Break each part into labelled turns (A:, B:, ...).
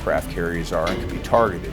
A: aircraft carriers are and can be targeted.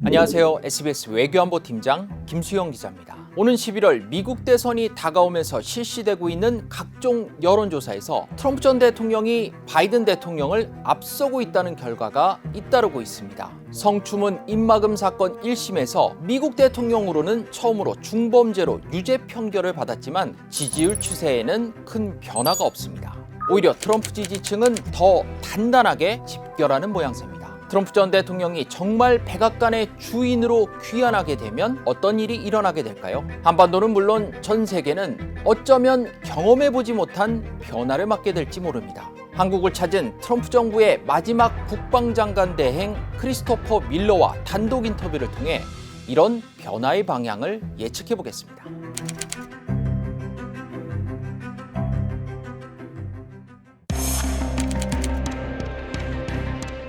B: 안녕하세요. SBS 외교안보팀장 김수영 기자입니다. 오는 11월 미국 대선이 다가오면서 실시되고 있는 각종 여론조사에서 트럼프 전 대통령이 바이든 대통령을 앞서고 있다는 결과가 잇따르고 있습니다. 성추문 입막음 사건 1심에서 미국 대통령으로는 처음으로 중범죄로 유죄 판결을 받았지만 지지율 추세에는 큰 변화가 없습니다. 오히려 트럼프 지지층은 더 단단하게 집결하는 모양새입니다. 트럼프 전 대통령이 정말 백악관의 주인으로 귀환하게 되면 어떤 일이 일어나게 될까요? 한반도는 물론 전 세계는 어쩌면 경험해보지 못한 변화를 맞게 될지 모릅니다. 한국을 찾은 트럼프 정부의 마지막 국방장관 대행 크리스토퍼 밀러와 단독 인터뷰를 통해 이런 변화의 방향을 예측해보겠습니다.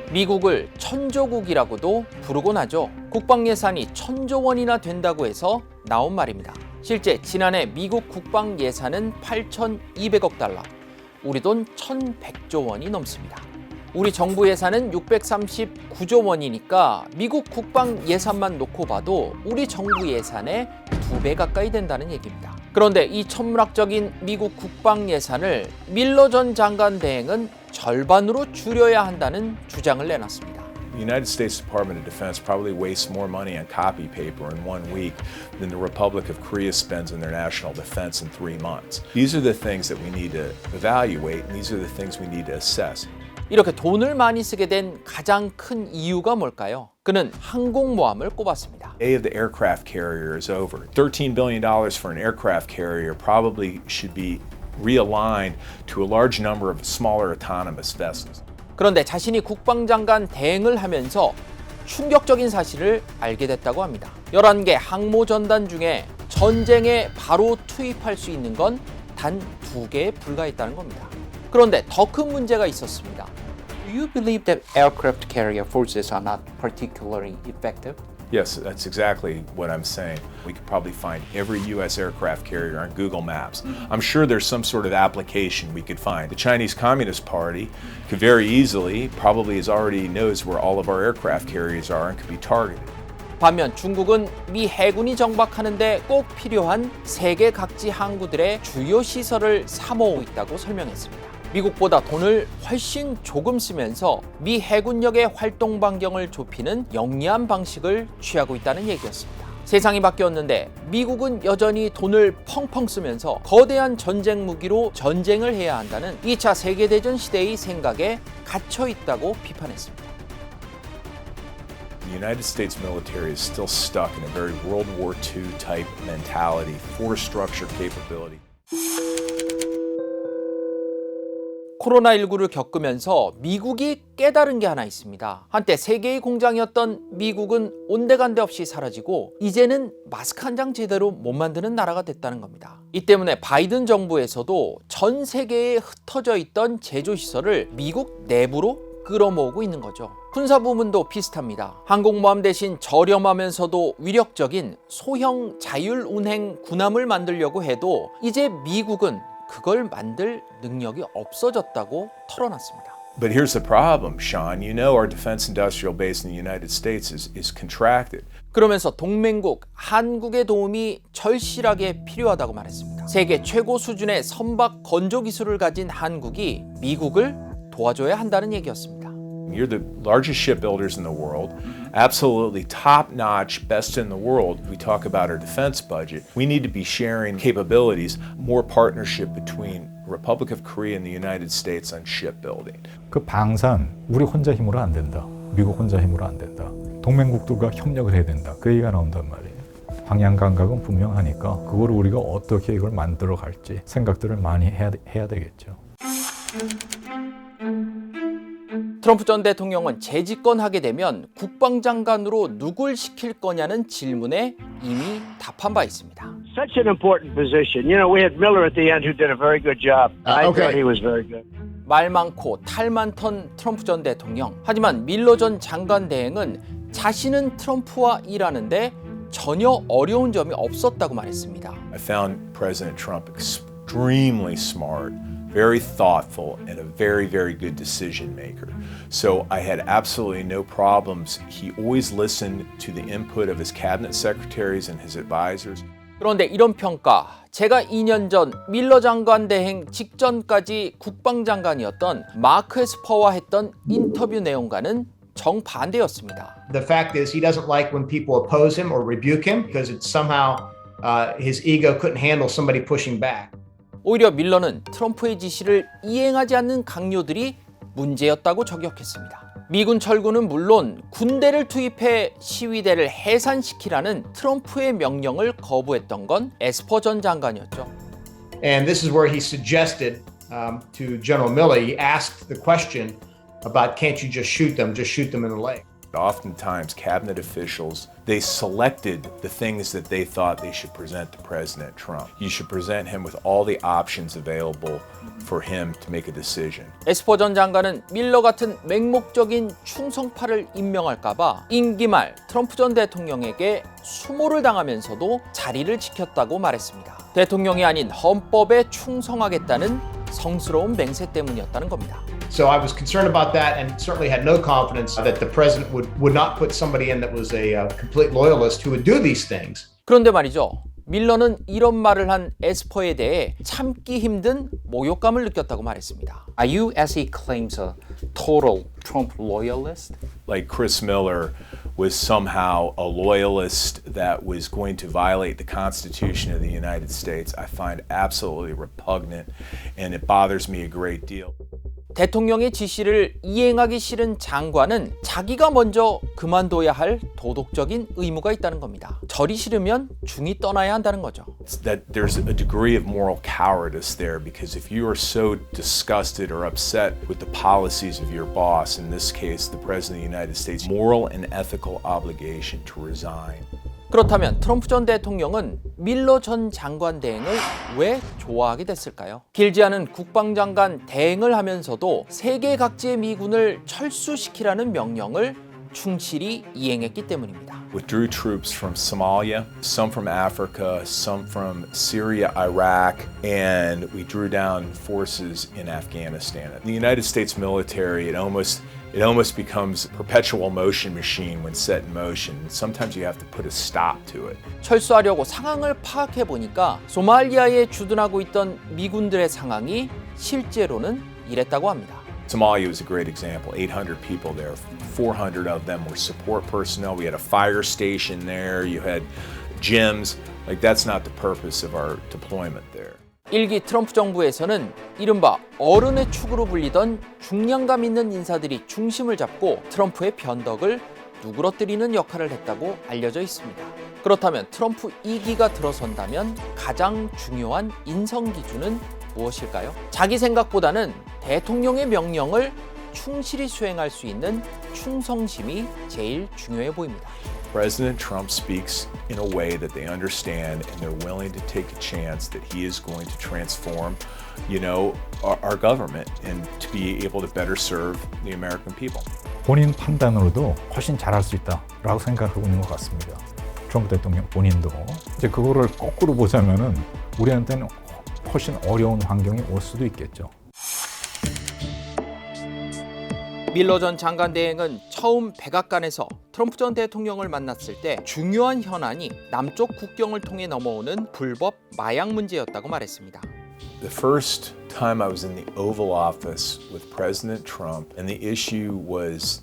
B: 미국을 천조국이라고도 부르곤 하죠. 국방 예산이 1,000조 원이나 된다고 해서 나온 말입니다. 실제 지난해 미국 국방 예산은 8,200억 달러, 우리 돈 1,100조 원이 넘습니다. 우리 정부 예산은 639조 원이니까 미국 국방 예산만 놓고 봐도 우리 정부 예산의 2배 가까이 된다는 얘기입니다. 그런데 이 천문학적인 미국 국방 예산을 밀러 전 장관 대행은 절반으로 줄여야 한다는 주장을 내놨습니다.
A: The United States Department of Defense probably wastes more money on copy paper in 1 week than the Republic of Korea spends on their national defense in 3 months. These are the things that we need to evaluate, and these are the things we need to assess.
B: 이렇게 돈을 많이 쓰게 된 가장 큰 이유가 뭘까요? 그는 항공모함을 꼽았습니다.
A: The day of the aircraft carrier is over. $13 billion for an aircraft carrier probably should be realigned to a large number of smaller autonomous vessels.
B: 그런데 자신이 국방장관 대행을 하면서 충격적인 사실을 알게 됐다고 합니다. 11개 항모 전단 중에 전쟁에 바로 투입할 수 있는 건 단 2개에 불과했다는 겁니다. 그런데 더 큰 문제가 있었습니다. Do you believe that aircraft carrier forces are not particularly effective?
A: Yes, that's exactly what I'm saying. We could probably find every U.S. aircraft carrier on Google Maps. I'm sure there's some sort of application we could find. The Chinese Communist Party could very easily, probably already knows where all of our aircraft carriers are and could be targeted.
B: 반면 중국은 미 해군이 정박하는데 꼭 필요한 세계 각지 항구들의 주요 시설을 사모으고 있다고 설명했습니다. 미국보다 돈을 훨씬 조금 쓰면서 미 해군력의 활동 반경을 좁히는 영리한 방식을 취하고 있다는 얘기였습니다. 세상이 바뀌었는데 미국은 여전히 돈을 펑펑 쓰면서 거대한 전쟁 무기로 전쟁을 해야 한다는 2차 세계대전 시대의 생각에 갇혀 있다고 비판했습니다.
A: The United States military is still stuck in a very World War II type mentality, force structure capability.
B: 코로나19를 겪으면서 미국이 깨달은 게 하나 있습니다. 한때 세계의 공장이었던 미국은 온데간데 없이 사라지고 이제는 마스크 한 장 제대로 못 만드는 나라가 됐다는 겁니다. 이 때문에 바이든 정부에서도 전 세계에 흩어져 있던 제조시설을 미국 내부로 끌어모으고 있는 거죠. 군사부문도 비슷합니다. 항공모함 대신 저렴하면서도 위력적인 소형 자율운행 군함을 만들려고 해도 이제 미국은 그걸 만들 능력이 없어졌다고 털어놨습니다.
A: But here's the problem, Sean. You know our defense industrial base in the United States is contracted.
B: 그러면서 동맹국 한국의 도움이 절실하게 필요하다고 말했습니다. 세계 최고 수준의 선박 건조 기술을 가진 한국이 미국을 도와줘야 한다는 얘기였습니다.
A: You're the largest shipbuilders in the world, absolutely top-notch, best in the world. We talk about our defense budget. We need to be sharing capabilities, more partnership between the Republic of Korea and the United States on shipbuilding.
C: 그 방산 우리 혼자 힘으로 안 된다. 미국 혼자 힘으로 안 된다. 동맹국들과 협력을 해야 된다. 그 얘기가 나온단 말이에요. 방향 감각은 분명하니까 그걸 우리가 어떻게 이걸 만들어 갈지 생각들을 많이 해야 되겠죠.
B: 트럼프 전 대통령은 재집권하게 되면 국방장관으로 누굴 시킬 거냐는 질문에 이미 답한 바 있습니다.
D: Such an important position. You know, we had Miller at the end who did a very good job. I
E: okay.
D: thought he was very good.
B: 말 많고 탈 많던 트럼프 전 대통령. 하지만 밀러 전 장관 대행은 자신은 트럼프와 일하는데 전혀 어려운 점이 없었다고 말했습니다.
A: I found President Trump extremely smart, very thoughtful, and a very, very good decision maker. So I had absolutely no problems. He always listened to the input of his cabinet secretaries and his advisors.
B: 그런데 이런 평가, 제가 2년 전 밀러 장관 대행 직전까지 국방장관이었던 마크 에스퍼와 했던 인터뷰 내용과는 정반대였습니다.
E: The fact is, he doesn't like when people oppose him or rebuke him because it's somehow his ego couldn't handle somebody pushing back.
B: 오히려 밀러는 트럼프의 지시를 이행하지 않는 강요들이 문제였다고 저격했습니다. 미군 철군은 물론 군대를 투입해 시위대를 해산시키라는 트럼프의 명령을 거부했던 건 에스퍼 전 장관이었죠.
E: And this is where he suggested to General Milley, he asked the question about can't you just shoot them in the leg.
A: Oftentimes, cabinet officials, they selected the things that they thought they should present to President Trump. You should present him with all the options available for him to make a decision.
B: 에스퍼 전 장관은 밀러 같은 맹목적인 충성파를 임명할까봐 임기 말 트럼프 전 대통령에게 수모를 당하면서도 자리를 지켰다고 말했습니다. 대통령이 아닌 헌법에 충성하겠다는 성스러운 맹세 때문이었다는 겁니다.
E: So I was concerned about that and certainly had no confidence that the president would not put somebody in that was a complete loyalist who would do these things.
B: 그런데 말이죠. 밀러는 이런 말을 한 에스퍼에 대해 참기 힘든 모욕감을 느꼈다고 말했습니다. Are you, as he claims, a total Trump loyalist?
A: Like Chris Miller was somehow a loyalist that was going to violate the Constitution of the United States, I find absolutely repugnant, and it bothers me a great deal.
B: 대통령의 지시를 이행하기 싫은 장관은 자기가 먼저 그만둬야 할 도덕적인 의무가 있다는 겁니다. 절이 싫으면 중이 떠나야 한다는 거죠.
A: That there's a degree of moral cowardice there because if you are so disgusted or upset with the policies of your boss, in this case the President of the United States, moral and ethical obligation to resign.
B: 그렇다면 트럼프 전 대통령은 밀러 전 장관 대행을 왜 좋아하게 됐을까요? 길지 않은 국방장관 대행을 하면서도 세계 각지의 미군을 철수시키라는 명령을 충실히 이행했기 때문입니다.
A: Withdrew troops from Somalia, some from Africa, some from Syria, Iraq, and we drew down forces in Afghanistan. The United States military, it almost becomes a perpetual motion machine when set in motion. Sometimes you have to put a stop to it.
B: 철수하려고 상황을 파악해 보니까 소말리아에 주둔하고 있던 미군들의 상황이 실제로는 이랬다고 합니다.
A: Somalia was a great example. 800 people there. 400 of them were support personnel. We had a fire station there. You had gyms. Like that's not the purpose of our deployment there.
B: 일기 트럼프 정부에서는 이른바 어른의 축으로 불리던 중량감 있는 인사들이 중심을 잡고 트럼프의 변덕을 누그러뜨리는 역할을 했다고 알려져 있습니다. 그렇다면 트럼프 2기가 들어선다면 가장 중요한 인성 기준은 무엇일까요? 자기 생각보다는 대통령의 명령을 충실히 수행할 수 있는 충성심이 제일 중요해 보입니다.
A: President Trump speaks in a way that they understand and they're willing to take a chance that he is going to transform, our government and to be able to better serve the American people.
C: 본인 판단으로도 훨씬 잘할 수 있다라고 생각하고 있는 것 같습니다. 트럼프 대통령 본인도 이제 그거를 거꾸로 보자면은 우리한테는 훨씬 어려운 환경이 올 수도 있겠죠.
B: 밀러 전 장관 대행은 처음 백악관에서 트럼프 전 대통령을 만났을 때 중요한 현안이 남쪽 국경을 통해 넘어오는 불법 마약 문제였다고 말했습니다.
A: The first time I was in the Oval Office with President Trump, and the issue was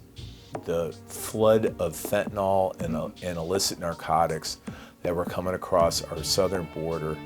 A: the flood of fentanyl and illicit narcotics that were coming across our southern border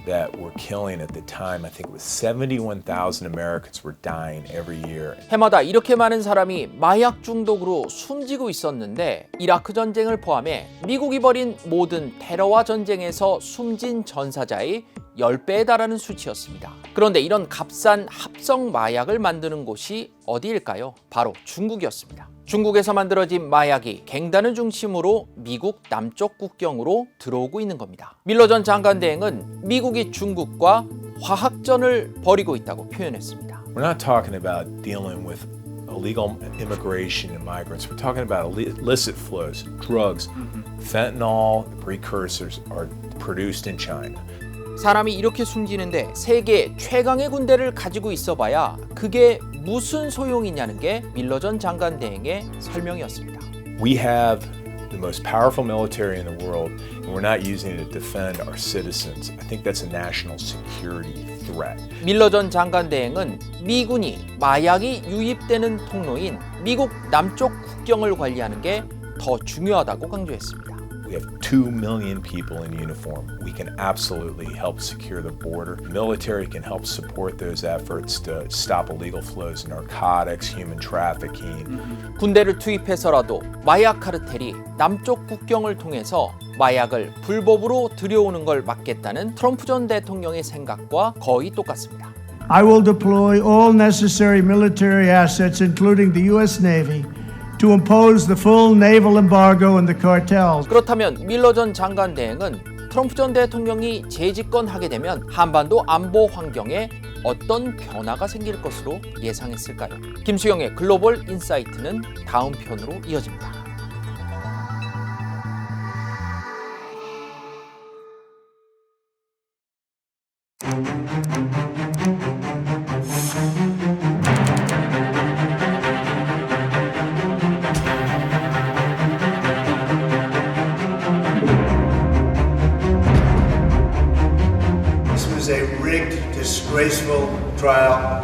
A: that were killing at the time. I think it was 71,000 Americans were dying every year.
B: 해마다 이렇게 많은 사람이 마약 중독으로 숨지고 있었는데 이라크 전쟁을 포함해 미국이 벌인 모든 테러와 전쟁에서 숨진 전사자의 10배에 달하는 수치였습니다. 그런데 이런 값싼 합성 마약을 만드는 곳이 어디일까요? 바로 중국이었습니다. 중국에서 만들어진 마약이 갱단을 중심으로 미국 남쪽 국경으로 들어오고 있는 겁니다. 밀러 전 장관 대행은 미국이 중국과 화학전을 벌이고 있다고 표현했습니다.
A: We're not talking about dealing with illegal immigration and migrants. We're talking about illicit flows, drugs, fentanyl, the precursors are produced in China.
B: 사람이 이렇게 숨지는데 세계 최강의 군대를 가지고 있어봐야 그게 무슨 소용이냐는 게 밀러 전 장관 대행의 설명이었습니다.
A: We have the most powerful military in the world, and we're not using it to defend our citizens. I think that's a national security threat.
B: 밀러 전 장관 대행은 미군이 마약이 유입되는 통로인 미국 남쪽 국경을 관리하는 게 더 중요하다고 강조했습니다.
A: We have 2 million people in uniform. We can absolutely help secure the border. The military can help support those efforts to stop illegal flows of narcotics, human trafficking.
B: 군대를 투입해서라도 마약 카르텔이 남쪽 국경을 통해서 마약을 불법으로 들여오는 걸 막겠다는 트럼프 전 대통령의 생각과 거의 똑같습니다.
F: I will deploy all necessary military assets, including the U.S. Navy, to impose the full naval embargo on the cartels.
B: 그렇다면 밀러 전 장관 대행은 트럼프 전 대통령이 재집권하게 되면 한반도 안보 환경에 어떤 변화가 생길 것으로 예상했을까요? 김수영의 글로벌 인사이트는 다음 편으로 이어집니다.
G: This was a rigged, disgraceful trial.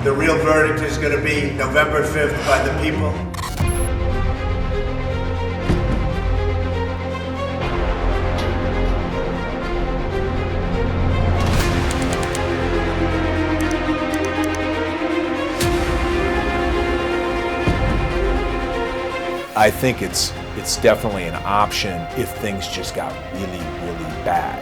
G: The real verdict is going to be November 5th by the people.
A: I think it's definitely an option if things just got really, really bad.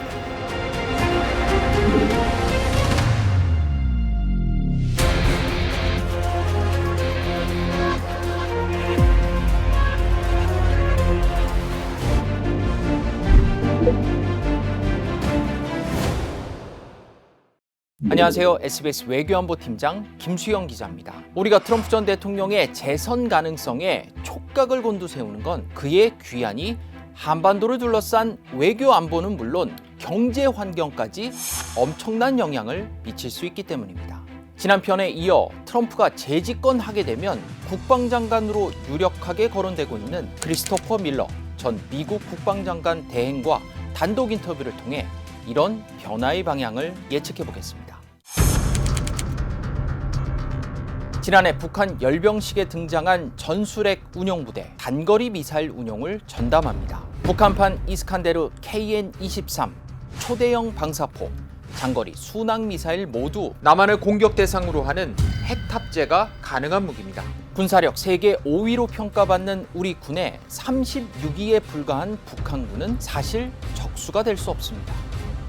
B: 안녕하세요. SBS 외교안보팀장 김수영 기자입니다. 우리가 트럼프 전 대통령의 재선 가능성에 촉각을 곤두세우는 건 그의 귀환이 한반도를 둘러싼 외교 안보는 물론 경제 환경까지 엄청난 영향을 미칠 수 있기 때문입니다. 지난 편에 이어 트럼프가 재집권하게 되면 국방장관으로 유력하게 거론되고 있는 크리스토퍼 밀러 전 미국 국방장관 대행과 단독 인터뷰를 통해 이런 변화의 방향을 예측해 보겠습니다. 지난해 북한 열병식에 등장한 전술핵 운용부대 단거리 미사일 운용을 전담합니다. 북한판 이스칸데르 KN-23 초대형 방사포, 장거리 순항 미사일 모두 남한을 공격 대상으로 하는 핵 탑재가 가능한 무기입니다. 군사력 세계 5위로 평가받는 우리 군의 36위에 불과한 북한군은 사실 적수가 될 수 없습니다.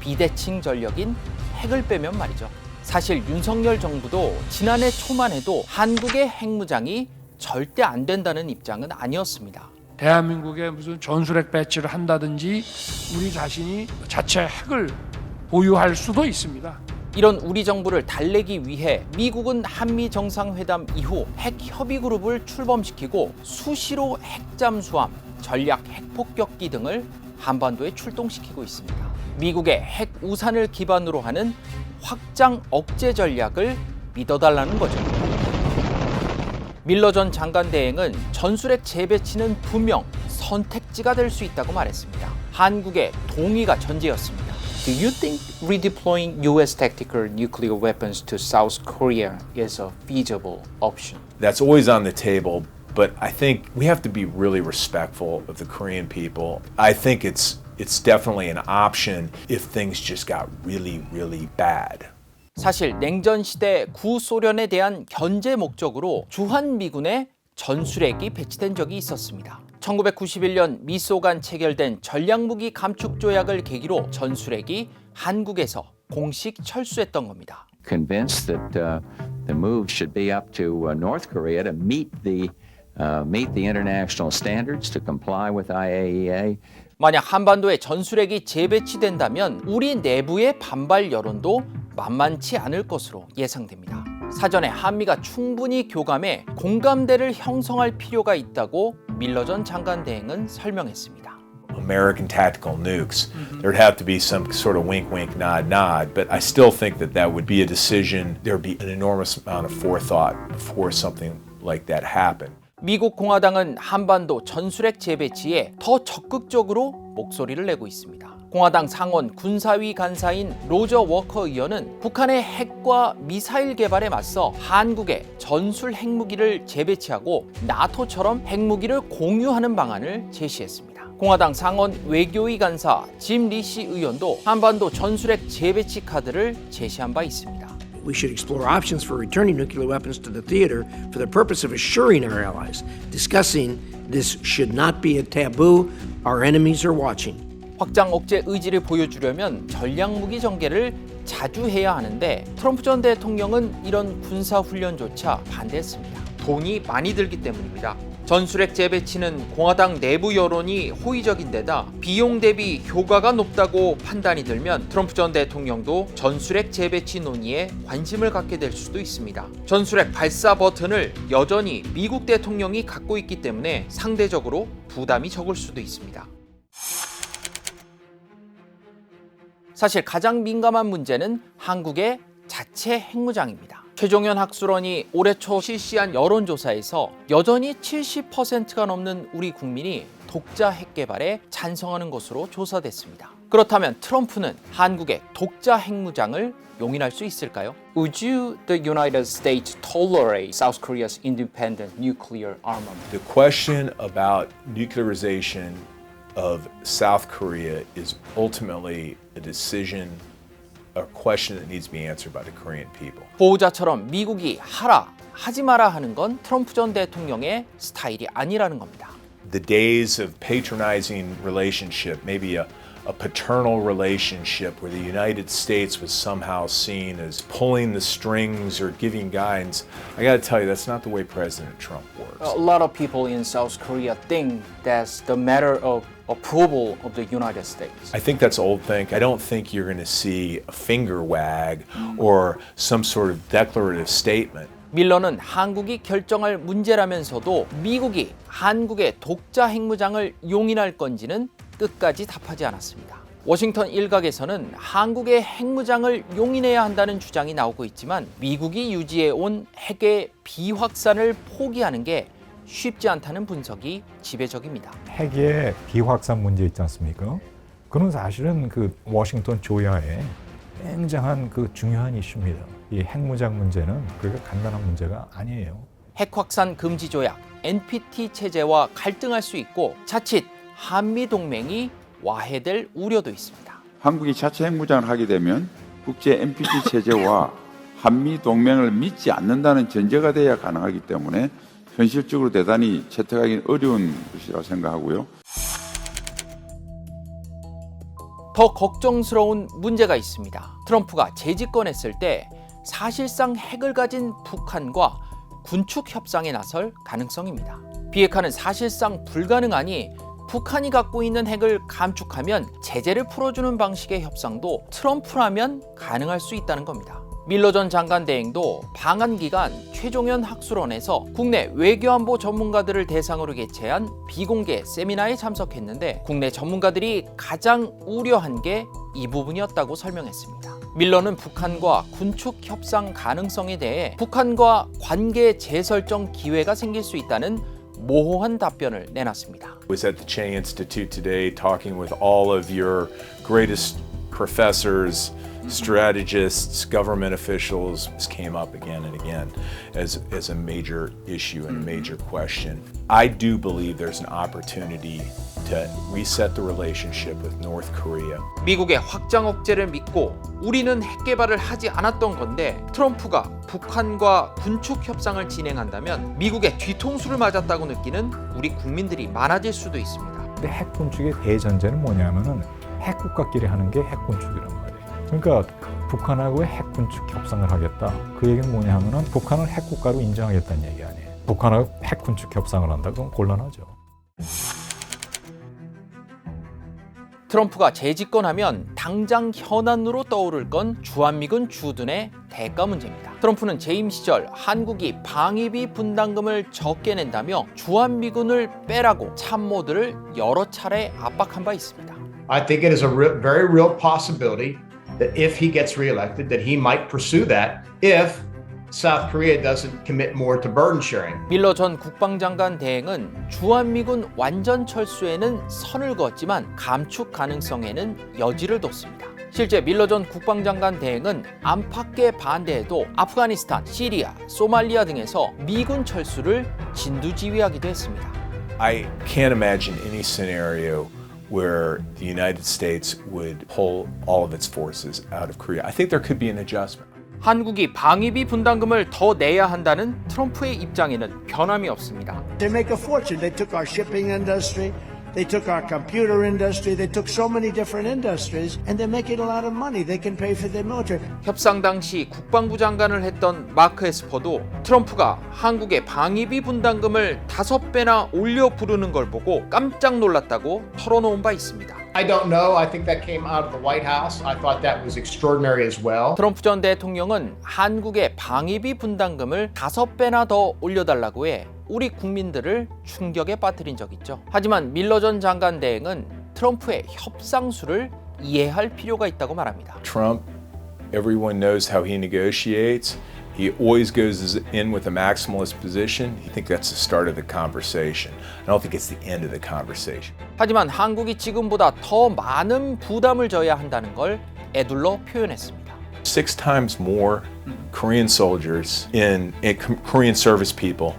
B: 비대칭 전력인 핵을 빼면 말이죠. 사실 윤석열 정부도 지난해 초만 해도 한국의 핵무장이 절대 안 된다는 입장은 아니었습니다.
H: 대한민국에 무슨 전술핵 배치를 한다든지 우리 자신이 자체 핵을 보유할 수도 있습니다.
B: 이런 우리 정부를 달래기 위해 미국은 한미 정상회담 이후 핵 협의 그룹을 출범시키고 수시로 핵 잠수함, 전략 핵폭격기 등을 한반도에 출동시키고 있습니다. 미국의 핵 우산을 기반으로 하는 확장 억제 전략을 믿어달라는 거죠. 밀러 전 장관 대행은 전술핵 재배치는 분명 선택지가 될 수 있다고 말했습니다. 한국의 동의가 전제였습니다. Do you think redeploying U.S. tactical nuclear weapons to South Korea is a feasible option?
A: That's always on the table, but I think we have to be really respectful of the Korean people. I think it's definitely an option if things just got really, really bad.
B: 사실 냉전 시대 구소련에 대한 견제 목적으로 주한미군에 전술핵이 배치된 적이 있었습니다. 1991년 미소 간 체결된 전략무기 감축 조약을 계기로 전술핵이 한국에서 공식 철수했던 겁니다.
I: Convinced that the move should be up to North Korea to meet the international standards to comply with IAEA.
B: 만약 한반도에 전술핵이 재배치된다면 우리 내부의 반발 여론도 만만치 않을 것으로 예상됩니다. 사전에 한미가 충분히 교감해 공감대를 형성할 필요가 있다고 밀러 전 장관 대행은 설명했습니다.
A: American tactical nukes, there'd have to be some sort of wink, wink, nod, nod. But I still think that would be a decision. There'd be an enormous amount of forethought before something like that happened.
B: 미국 공화당은 한반도 전술핵 재배치에 더 적극적으로 목소리를 내고 있습니다. 공화당 상원 군사위 간사인 로저 워커 의원은 북한의 핵과 미사일 개발에 맞서 한국에 전술 핵무기를 재배치하고 나토처럼 핵무기를 공유하는 방안을 제시했습니다. 공화당 상원 외교위 간사 짐 리시 의원도 한반도 전술핵 재배치 카드를 제시한 바 있습니다.
J: We should explore options for returning nuclear weapons to the theater for the purpose of assuring our allies. Discussing this should not be a taboo. Our enemies are watching.
B: 확장 억제 의지를 보여주려면 전략무기 전개를 자주 해야 하는데 트럼프 전 대통령은 이런 군사훈련조차 반대했습니다. 돈이 많이 들기 때문입니다. 전술핵 재배치는 공화당 내부 여론이 호의적인데다 비용 대비 효과가 높다고 판단이 들면 트럼프 전 대통령도 전술핵 재배치 논의에 관심을 갖게 될 수도 있습니다. 전술핵 발사 버튼을 여전히 미국 대통령이 갖고 있기 때문에 상대적으로 부담이 적을 수도 있습니다. 사실 가장 민감한 문제는 한국의 자체 핵무장입니다. 최종현 학술원이 올해 초 실시한 여론조사에서 여전히 70%가 넘는 우리 국민이 독자 핵 개발에 찬성하는 것으로 조사됐습니다. 그렇다면 트럼프는 한국의 독자 핵무장을 용인할 수 있을까요? Would you, the United States, tolerate South Korea's independent nuclear armament?
A: The question about nuclearization of South Korea is ultimately a decision, a question that needs to be answered by the Korean people.
B: 보호자처럼 미국이 하라, 하지 마라 하는 건 트럼프 전 대통령의 스타일이 아니라는 겁니다.
A: The days of patronizing relationship, maybe a paternal relationship where the United States was somehow seen as pulling the strings or giving guidance, I got to tell you, that's not the way President Trump works.
B: A lot of people in South Korea think that's the matter of approval of the United States.
A: I think that's old think. I don't think you're going to see a finger wag or some sort of declarative statement.
B: 밀러는 한국이 결정할 문제라면서도 미국이 한국의 독자 핵무장을 용인할 건지는 끝까지 답하지 않았습니다. 워싱턴 일각에서는 한국의 핵무장을 용인해야 한다는 주장이 나오고 있지만 미국이 유지해온 핵의 비확산을 포기하는 게 쉽지 않다는 분석이 지배적입니다.
C: 핵의 비확산 문제 있지 않습니까? 그건 사실은 그 워싱턴 조야의 굉장한 그 중요한 이슈입니다. 이 핵무장 문제는 그렇게 간단한 문제가 아니에요.
B: 핵확산 금지 조약, NPT 체제와 갈등할 수 있고 자칫 한미 동맹이 와해될 우려도 있습니다.
K: 한국이 자체 핵무장을 하게 되면 국제 NPT 체제와 한미 동맹을 믿지 않는다는 전제가 돼야 가능하기 때문에 현실적으로 대단히 채택하기 어려운 것이라고 생각하고요.
B: 더 걱정스러운 문제가 있습니다. 트럼프가 재집권했을 때 사실상 핵을 가진 북한과 군축 협상에 나설 가능성입니다. 비핵화는 사실상 불가능하니 북한이 갖고 있는 핵을 감축하면 제재를 풀어주는 방식의 협상도 트럼프라면 가능할 수 있다는 겁니다. 밀러 전 장관 대행도 방한 기간 최종현 학술원에서 국내 외교안보 전문가들을 대상으로 개최한 비공개 세미나에 참석했는데 국내 전문가들이 가장 우려한 게 이 부분이었다고 설명했습니다. 밀러는 북한과 군축 협상 가능성에 대해 북한과 관계 재설정 기회가 생길 수 있다는 모호한 답변을 내놨습니다.
A: I was at the Che Institute today talking with all of your greatest professors strategists, government officials. This came up again and again as a major issue and a major question. I do believe there's an opportunity to reset the relationship with North Korea.
B: 미국의 확장 억제를 믿고 우리는 핵 개발을 하지 않았던 건데 트럼프가 북한과 군축 협상을 진행한다면 미국의 뒤통수를 맞았다고 느끼는 우리 국민들이 많아질 수도 있습니다.
C: 근데 핵 군축의 대전제는 뭐냐면은 핵 국가끼리 하는 게 핵 군축이란 말이에요. 그러니까 북한하고의 핵 군축 협상을 하겠다. 그 얘기는 뭐냐 하면은 북한을 핵 국가로 인정하겠다는 얘기 아니에요. 북한하고 핵 군축 협상을 한다. 그건 곤란하죠.
B: 트럼프가 재집권하면 당장 현안으로 떠오를 건 주한미군 주둔의 대가 문제입니다. 트럼프는 재임 시절 한국이 방위비 분담금을 적게 낸다며 주한미군을 빼라고 참모들을 여러 차례 압박한 바 있습니다.
E: I think it is a very real possibility that if he gets reelected, that he might pursue that if South Korea doesn't commit more to burden sharing.
B: 밀러 전 국방장관 대행은 주한미군 완전 철수에는 선을 그었지만 감축 가능성에는 여지를 뒀습니다. 실제 밀러 전 국방장관 대행은 안팎의 반대에도 아프가니스탄, 시리아, 소말리아 등에서 미군 철수를 진두지휘하기도 했습니다.
A: I can't imagine any scenario where the United States would pull all of its forces out of Korea. I think there could be an adjustment.
B: 한국이 방위비 분담금을 더 내야 한다는 트럼프의 입장에는 변함이 없습니다.
F: They make a fortune. They took our shipping industry. They took our computer industry. They took so many different industries, and they're making a lot of money. They can pay for their military.
B: 협상 당시 국방부 장관을 했던 마크 에스퍼도 트럼프가 한국의 방위비 분담금을 5배나 올려 부르는 걸 보고 깜짝 놀랐다고 털어놓은 바 있습니다.
E: I don't know. I think that came out of the White House. I thought that was extraordinary as well.
B: 트럼프 전 대통령은 한국의 방위비 분담금을 5배나 더 올려달라고 해 우리 국민들을 충격에 빠뜨린 적 있죠. 하지만 밀러 전 장관 대행은 트럼프의 협상수를 이해할 필요가 있다고 말합니다.
A: Trump, everyone knows how he negotiates. He always goes in with a maximalist position. I think that's the start of the conversation. I don't think it's the end of the conversation.
B: 하지만 한국이 지금보다 더 많은 부담을 져야 한다는 걸 애둘러 표현했습니다.
A: 6 times more Korean soldiers in Korean service people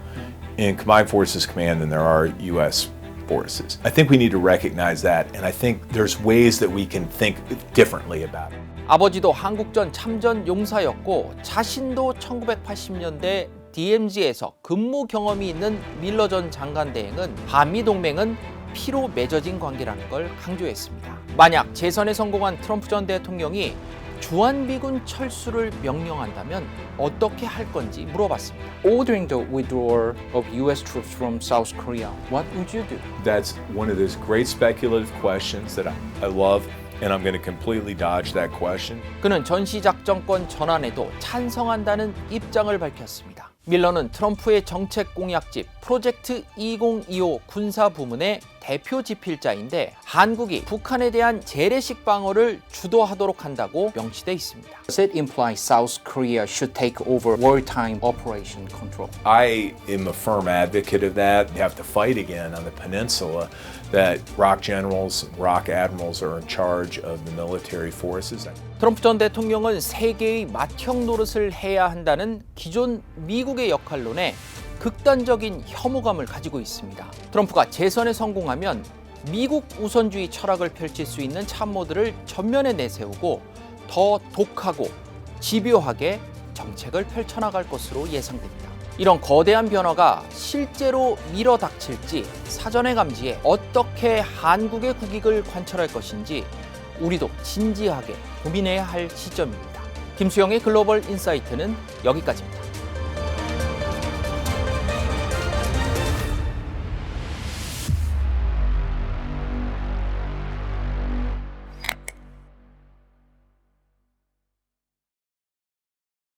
A: in Combined Forces Command than there are U.S. forces. I think we need to recognize that, and I think there's ways that we can think differently about it.
B: 아버지도 한국전 참전 용사였고 자신도 1980년대 DMZ에서 근무 경험이 있는 밀러 전 장관 대행은 한미 동맹은 피로 맺어진 관계라는 걸 강조했습니다. 만약 재선에 성공한 트럼프 전 대통령이 주한미군 철수를 명령한다면 어떻게 할 건지 물어봤습니다. Ordering the withdrawal of U.S. troops from South Korea, what would you do?
A: That's one of those great speculative questions that I love. And I'm going to completely dodge that question.
B: 그는 전시작전권 전환에도 찬성한다는 입장을 밝혔습니다. 밀러는 트럼프의 정책 공약집 프로젝트 2025 군사 부문의 대표 집필자인데 한국이 북한에 대한 재래식 방어를 주도하도록 한다고 명시돼 있습니다. It implies South Korea should take over wartime operation control.
A: I am a firm advocate of that. You have to fight again on the peninsula that ROK generals, ROK admirals are in charge of the military forces.
B: 트럼프 전 대통령은 세계의 맏형 노릇을 해야 한다는 기존 미국의 역할론에 극단적인 혐오감을 가지고 있습니다. 트럼프가 재선에 성공하면 미국 우선주의 철학을 펼칠 수 있는 참모들을 전면에 내세우고 더 독하고 집요하게 정책을 펼쳐나갈 것으로 예상됩니다. 이런 거대한 변화가 실제로 밀어닥칠지 사전에 감지해 어떻게 한국의 국익을 관철할 것인지 우리도 진지하게 고민해야 할 시점입니다. 김수영의 글로벌 인사이트는 여기까지입니다.